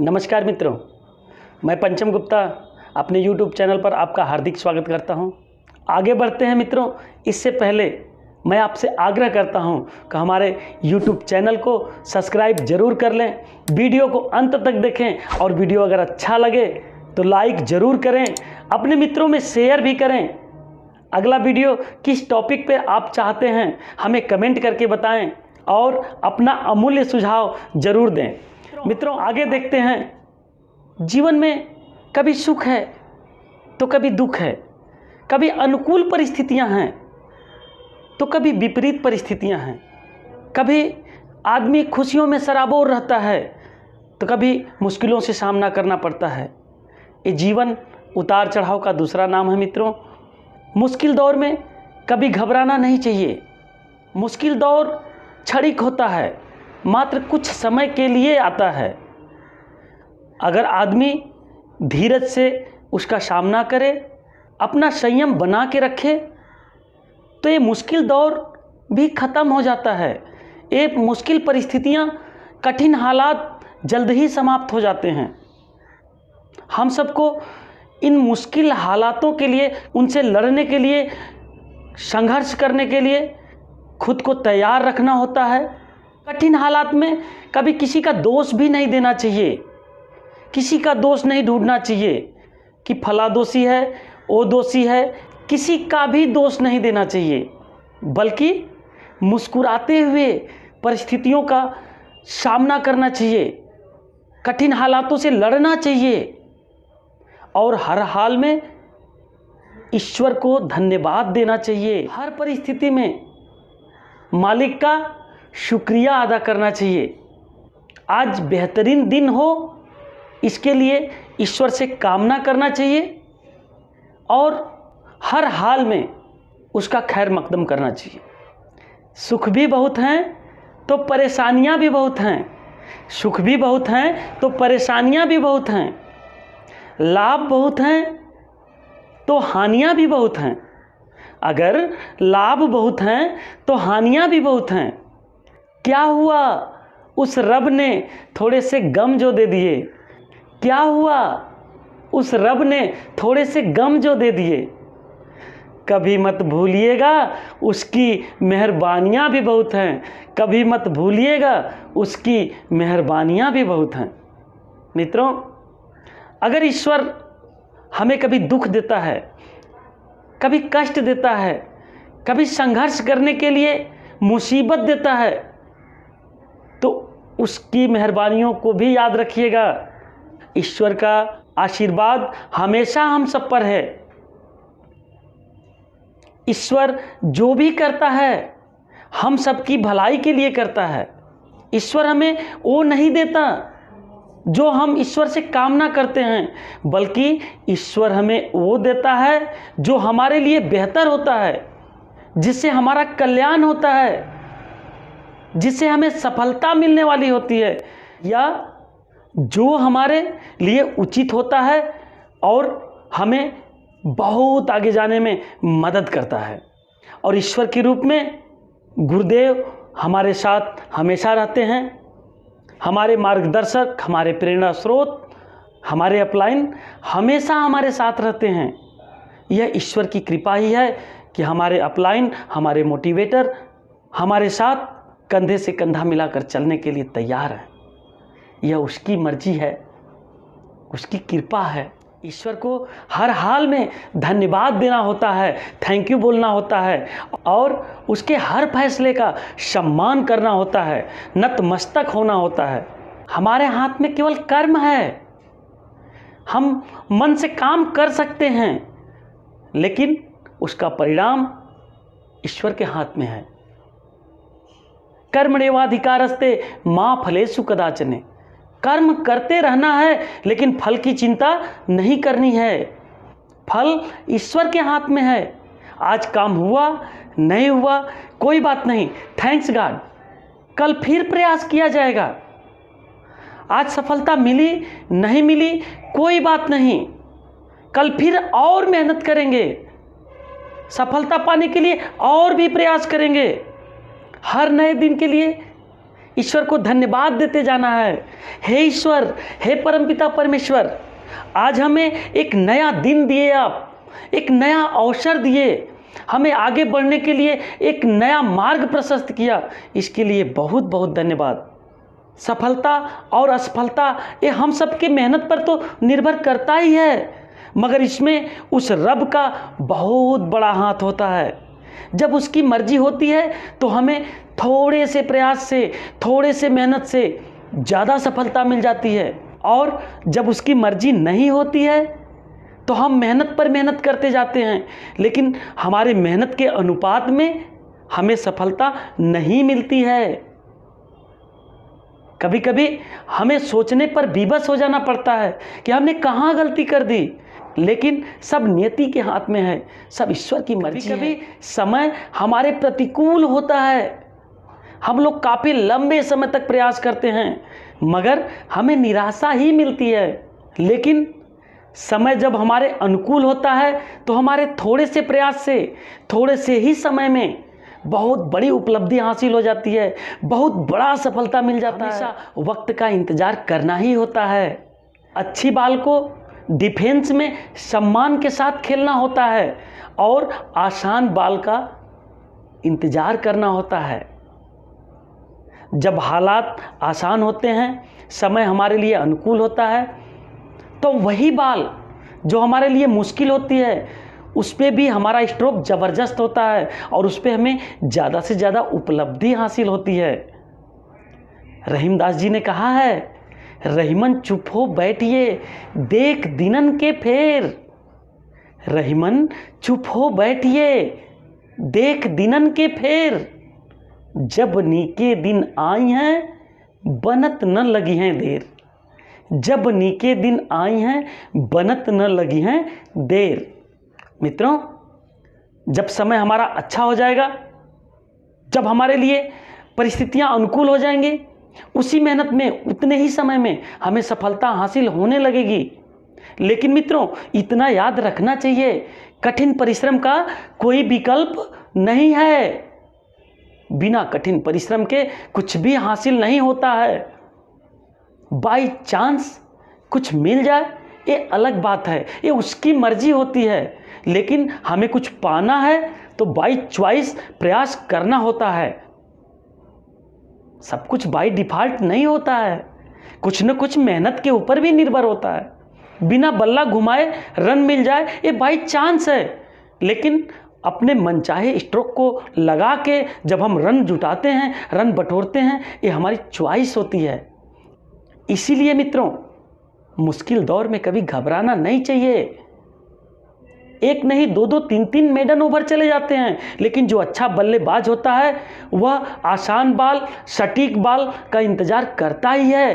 नमस्कार मित्रों, मैं पंचम गुप्ता अपने YouTube चैनल पर आपका हार्दिक स्वागत करता हूं। आगे बढ़ते हैं मित्रों। इससे पहले मैं आपसे आग्रह करता हूं कि हमारे YouTube चैनल को सब्सक्राइब ज़रूर कर लें, वीडियो को अंत तक देखें और वीडियो अगर अच्छा लगे तो लाइक ज़रूर करें, अपने मित्रों में शेयर भी करें। अगला वीडियो किस टॉपिक पे आप चाहते हैं हमें कमेंट करके बताएं और अपना अमूल्य सुझाव ज़रूर दें। मित्रों, आगे देखते हैं। जीवन में कभी सुख है तो कभी दुख है, कभी अनुकूल परिस्थितियां हैं तो कभी विपरीत परिस्थितियां हैं, कभी आदमी खुशियों में सराबोर रहता है तो कभी मुश्किलों से सामना करना पड़ता है। ये जीवन उतार चढ़ाव का दूसरा नाम है मित्रों। मुश्किल दौर में कभी घबराना नहीं चाहिए। मुश्किल दौर क्षणिक होता है, मात्र कुछ समय के लिए आता है। अगर आदमी धीरज से उसका सामना करे, अपना संयम बना के रखे तो ये मुश्किल दौर भी ख़त्म हो जाता है। ये मुश्किल परिस्थितियां, कठिन हालात जल्द ही समाप्त हो जाते हैं। हम सबको इन मुश्किल हालातों के लिए, उनसे लड़ने के लिए, संघर्ष करने के लिए खुद को तैयार रखना होता है। कठिन हालात में कभी किसी का दोष भी नहीं देना चाहिए, किसी का दोष नहीं ढूंढना चाहिए कि फला दोषी है, वो दोषी है। किसी का भी दोष नहीं देना चाहिए, बल्कि मुस्कुराते हुए परिस्थितियों का सामना करना चाहिए, कठिन हालातों से लड़ना चाहिए और हर हाल में ईश्वर को धन्यवाद देना चाहिए। हर परिस्थिति में मालिक का शुक्रिया अदा करना चाहिए। आज बेहतरीन दिन हो, इसके लिए ईश्वर से कामना करना चाहिए और हर हाल में उसका खैर मकदम करना चाहिए। सुख भी बहुत हैं तो परेशानियां भी बहुत हैं, सुख भी बहुत हैं तो परेशानियां भी बहुत हैं, लाभ बहुत हैं तो हानियां भी बहुत हैं। अगर लाभ बहुत हैं तो हानियां भी बहुत हैं। क्या हुआ उस रब ने थोड़े से गम जो दे दिए, क्या हुआ उस रब ने थोड़े से गम जो दे दिए। कभी मत भूलिएगा उसकी मेहरबानियां भी बहुत हैं, कभी मत भूलिएगा उसकी मेहरबानियां भी बहुत हैं। मित्रों, अगर ईश्वर हमें कभी दुख देता है, कभी कष्ट देता है, कभी संघर्ष करने के लिए मुसीबत देता है, तो उसकी मेहरबानियों को भी याद रखिएगा। ईश्वर का आशीर्वाद हमेशा हम सब पर है। ईश्वर जो भी करता है हम सबकी भलाई के लिए करता है। ईश्वर हमें वो नहीं देता जो हम ईश्वर से कामना करते हैं, बल्कि ईश्वर हमें वो देता है जो हमारे लिए बेहतर होता है, जिससे हमारा कल्याण होता है, जिससे हमें सफलता मिलने वाली होती है, या जो हमारे लिए उचित होता है और हमें बहुत आगे जाने में मदद करता है। और ईश्वर के रूप में गुरुदेव हमारे साथ हमेशा रहते हैं। हमारे मार्गदर्शक, हमारे प्रेरणा स्रोत, हमारे अपलाइन हमेशा हमारे साथ रहते हैं। यह ईश्वर की कृपा ही है कि हमारे अपलाइन, हमारे मोटिवेटर हमारे साथ कंधे से कंधा मिलाकर चलने के लिए तैयार हैं। यह उसकी मर्जी है, उसकी कृपा है। ईश्वर को हर हाल में धन्यवाद देना होता है, थैंक यू बोलना होता है और उसके हर फैसले का सम्मान करना होता है, नतमस्तक होना होता है। हमारे हाथ में केवल कर्म है। हम मन से काम कर सकते हैं, लेकिन उसका परिणाम ईश्वर के हाथ में है। कर्मण्येवाधिकारस्ते मा फलेषु कदाचन। कर्म करते रहना है, लेकिन फल की चिंता नहीं करनी है। फल ईश्वर के हाथ में है। आज काम हुआ, नहीं हुआ, कोई बात नहीं, थैंक्स गॉड। कल फिर प्रयास किया जाएगा। आज सफलता मिली, नहीं मिली, कोई बात नहीं, कल फिर और मेहनत करेंगे, सफलता पाने के लिए और भी प्रयास करेंगे। हर नए दिन के लिए ईश्वर को धन्यवाद देते जाना है। हे ईश्वर, हे परमपिता परमेश्वर, आज हमें एक नया दिन दिए, आप एक नया अवसर दिए, हमें आगे बढ़ने के लिए एक नया मार्ग प्रशस्त किया, इसके लिए बहुत बहुत धन्यवाद। सफलता और असफलता ये हम सबके मेहनत पर तो निर्भर करता ही है, मगर इसमें उस रब का बहुत बड़ा हाथ होता है। जब उसकी मर्जी होती है तो हमें थोड़े से प्रयास से, थोड़े से मेहनत से ज़्यादा सफलता मिल जाती है, और जब उसकी मर्जी नहीं होती है तो हम मेहनत पर मेहनत करते जाते हैं, लेकिन हमारे मेहनत के अनुपात में हमें सफलता नहीं मिलती है। कभी कभी हमें सोचने पर विवश हो जाना पड़ता है कि हमने कहाँ गलती कर दी, लेकिन सब नियति के हाथ में है, सब ईश्वर की मर्जी है। कभी समय हमारे प्रतिकूल होता है, हम लोग काफ़ी लंबे समय तक प्रयास करते हैं मगर हमें निराशा ही मिलती है, लेकिन समय जब हमारे अनुकूल होता है तो हमारे थोड़े से प्रयास से, थोड़े से ही समय में बहुत बड़ी उपलब्धि हासिल हो जाती है, बहुत बड़ा सफलता मिल जाता है। हमेशा वक्त का इंतज़ार करना ही होता है। अच्छी बाल को डिफेंस में सम्मान के साथ खेलना होता है और आसान बाल का इंतज़ार करना होता है। जब हालात आसान होते हैं, समय हमारे लिए अनुकूल होता है, तो वही बाल जो हमारे लिए मुश्किल होती है उस पर भी हमारा स्ट्रोक ज़बरदस्त होता है और उस पर हमें ज़्यादा से ज़्यादा उपलब्धि हासिल होती है। रहीमदास जी ने कहा है, रहीमन चुप हो बैठिए देख दिनन के फेर। रहीमन चुप हो बैठिए देख दिनन के फेर, जब नीके दिन आई हैं बनत न लगी हैं देर। जब नीके दिन आई हैं बनत न लगी हैं देर। मित्रों, जब समय हमारा अच्छा हो जाएगा, जब हमारे लिए परिस्थितियां अनुकूल हो जाएंगी, उसी मेहनत में उतने ही समय में हमें सफलता हासिल होने लगेगी। लेकिन मित्रों, इतना याद रखना चाहिए, कठिन परिश्रम का कोई विकल्प नहीं है। बिना कठिन परिश्रम के कुछ भी हासिल नहीं होता है। बाई चांस कुछ मिल जाए ये अलग बात है, ये उसकी मर्जी होती है, लेकिन हमें कुछ पाना है तो बाई चॉइस प्रयास करना होता है। सब कुछ बाई डिफ़ॉल्ट नहीं होता है, कुछ न कुछ मेहनत के ऊपर भी निर्भर होता है। बिना बल्ला घुमाए रन मिल जाए ये बाई चांस है, लेकिन अपने मनचाहे स्ट्रोक को लगा के जब हम रन जुटाते हैं, रन बटोरते हैं, ये हमारी चॉइस होती है। इसीलिए मित्रों, मुश्किल दौर में कभी घबराना नहीं चाहिए। एक नहीं, दो दो तीन तीन मेडन ओवर चले जाते हैं, लेकिन जो अच्छा बल्लेबाज होता है वह आसान बॉल, सटीक बॉल का इंतज़ार करता ही है।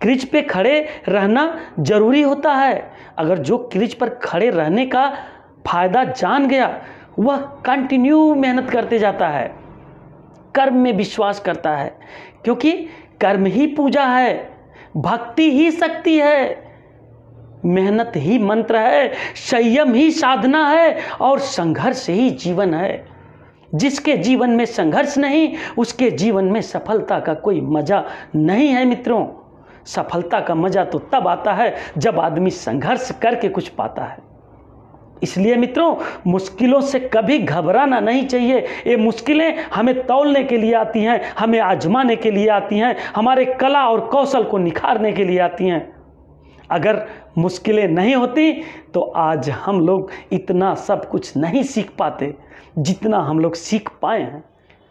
क्रीज पे खड़े रहना जरूरी होता है। अगर जो क्रीज पर खड़े रहने का फायदा जान गया वह कंटिन्यू मेहनत करते जाता है, कर्म में विश्वास करता है, क्योंकि कर्म ही पूजा है, भक्ति ही शक्ति है, मेहनत ही मंत्र है, संयम ही साधना है और संघर्ष ही जीवन है। जिसके जीवन में संघर्ष नहीं, उसके जीवन में सफलता का कोई मजा नहीं है। मित्रों, सफलता का मजा तो तब आता है जब आदमी संघर्ष करके कुछ पाता है। इसलिए मित्रों, मुश्किलों से कभी घबराना नहीं चाहिए। ये मुश्किलें हमें तौलने के लिए आती हैं, हमें आजमाने के लिए आती हैं, हमारे कला और कौशल को निखारने के लिए आती हैं। अगर मुश्किलें नहीं होती तो आज हम लोग इतना सब कुछ नहीं सीख पाते जितना हम लोग सीख पाए हैं।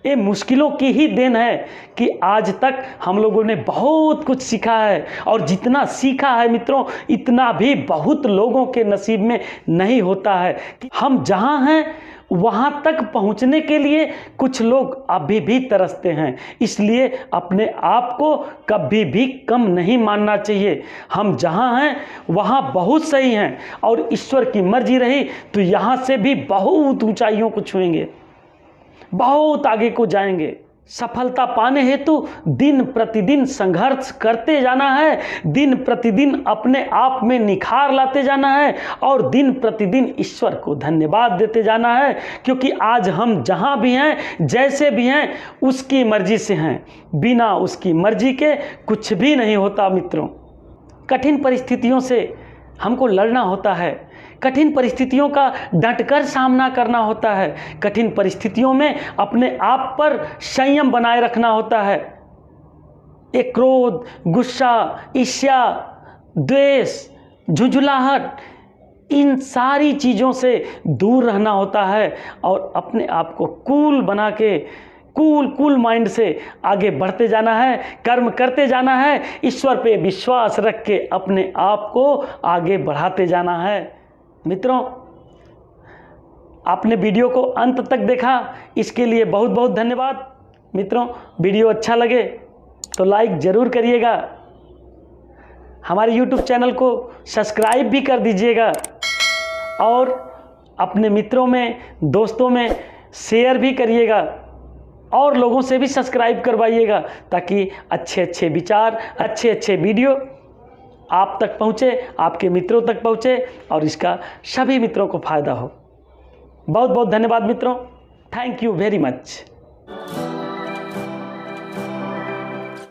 ये मुश्किलों की ही देन है कि आज तक हम लोगों ने बहुत कुछ सीखा है, और जितना सीखा है मित्रों, इतना भी बहुत लोगों के नसीब में नहीं होता है। कि हम जहाँ हैं वहाँ तक पहुँचने के लिए कुछ लोग अभी भी तरसते हैं। इसलिए अपने आप को कभी भी कम नहीं मानना चाहिए। हम जहाँ हैं वहाँ बहुत सही हैं, और ईश्वर की मर्जी रही तो यहाँ से भी बहुत ऊंचाइयों को छुएंगे, बहुत आगे को जाएंगे। सफलता पाने हेतु दिन प्रतिदिन संघर्ष करते जाना है, दिन प्रतिदिन अपने आप में निखार लाते जाना है और दिन प्रतिदिन ईश्वर को धन्यवाद देते जाना है, क्योंकि आज हम जहाँ भी हैं, जैसे भी हैं, उसकी मर्जी से हैं। बिना उसकी मर्जी के कुछ भी नहीं होता मित्रों। कठिन परिस्थितियों से हमको लड़ना होता है, कठिन परिस्थितियों का डटकर सामना करना होता है, कठिन परिस्थितियों में अपने आप पर संयम बनाए रखना होता है। एक क्रोध, गुस्सा, ईर्ष्या, द्वेष, झुंझुलाहट, इन सारी चीज़ों से दूर रहना होता है और अपने आप को कूल बना के कूल माइंड से आगे बढ़ते जाना है, कर्म करते जाना है, ईश्वर पे विश्वास रख के अपने आप को आगे बढ़ाते जाना है। मित्रों, आपने वीडियो को अंत तक देखा, इसके लिए बहुत बहुत धन्यवाद। मित्रों, वीडियो अच्छा लगे तो लाइक ज़रूर करिएगा, हमारे YouTube चैनल को सब्सक्राइब भी कर दीजिएगा और अपने मित्रों में, दोस्तों में शेयर भी करिएगा और लोगों से भी सब्सक्राइब करवाइएगा, ताकि अच्छे अच्छे विचार, अच्छे अच्छे वीडियो आप तक पहुँचे, आपके मित्रों तक पहुँचे और इसका सभी मित्रों को फ़ायदा हो। बहुत बहुत धन्यवाद मित्रों। Thank you very much.